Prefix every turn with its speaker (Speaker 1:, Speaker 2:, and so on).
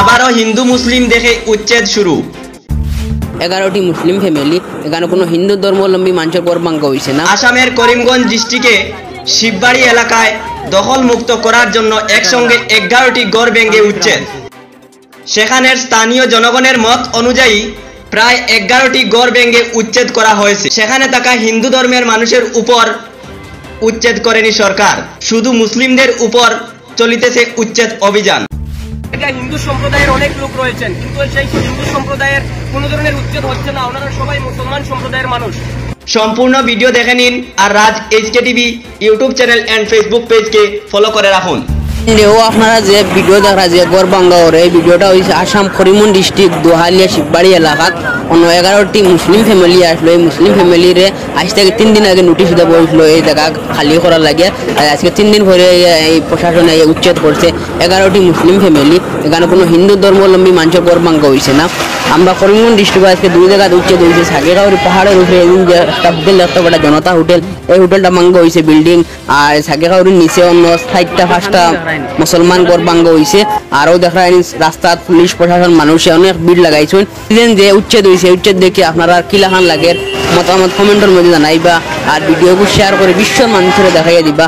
Speaker 1: আবারও হিন্দু মুসলিম দেখে উচ্ছেদ শুরু।
Speaker 2: 11টি মুসলিম ফ্যামিলি, এখানে কোনো হিন্দু ধর্মাবলম্বী মানুষের পর ভাঙ্গা হয়েছে না।
Speaker 1: আসামের করিমগঞ্জ ডিস্ট্রিক্টে শিববাড়ি এলাকায় দখল মুক্ত করার জন্য একসঙ্গে 11টি গড় ভেঙে উচ্ছেদ। সেখানের স্থানীয় জনগণের মত অনুযায়ী প্রায় 11টি গড় ভেঙে উচ্ছেদ করা হয়েছে। সেখানে থাকা হিন্দু ধর্মের মানুষের উপর উচ্ছেদ করেনি সরকার, শুধু মুসলিমদের উপর চলিতেছে উচ্ছেদ অভিযান।
Speaker 3: হিন্দু সম্প্রদায়ের অনেক লোক রয়েছেন, কিন্তু সেই হিন্দু সম্প্রদায়ের কোনো ধরনের উচ্ছেদ হচ্ছে না। ওনারা সবাই মুসলমান সম্প্রদায়ের মানুষ।
Speaker 1: সম্পূর্ণ ভিডিও দেখে নিন আর Raj HK TV YouTube channel and Facebook পেজকে ফলো করে রাখুন।
Speaker 2: আপনারা যে ভিডিও দেখা যে গড় ভাঙ্গা ওর, এই ভিডিওটা হয়েছে আসাম করিমগঞ্জ ডিস্ট্রিক্ট দোহালিয়া শিববাড়ি এলাকাত। অন্য 11টি মুসলিম ফ্যামিলি আসলো। এই মুসলিম ফ্যামিলিরে আজ থেকে 3 দিন আগে নোটিশ দেওয়া হয়েছিল এই জায়গা খালি করার লাগে। আজকে 3 দিন পরে এই প্রশাসন উচ্ছেদ করছে 11টি মুসলিম ফ্যামিলি। এখানে কোনো হিন্দু ধর্মাবলম্বী মানুষের গড় ভাঙ্গা হয়েছে না। আমরা করিমগঞ্জ ডিস্ট্রিক্টে আজকে 2 জায়গায় উচ্ছেদ হয়েছে। সাগেগাঁওয়ের পাহাড়ের উপরে যে একটা হোটেল দেখতে পারে জনতা হোটেল, এই হোটেলটা ভাঙ্গা হয়েছে বিল্ডিং। আর সাগেগাঁওয়ের নিচে অন্য 4টা-5টা মুসলমান গড় ভাঙ্গা হয়েছে। আরও দেখা রাস্তাত পুলিশ প্রশাসন মানুষে অনেক ভিড় লাগাইছেন। যে উচ্ছেদ হয়েছে, উচ্ছেদ দেখে আপনারা কি লাগান লাগে মতামত কমেন্টের মধ্যে জানাইবা আর ভিডিওকে শেয়ার করে বিশ্বের মানুষের দেখাইয়া দিবা।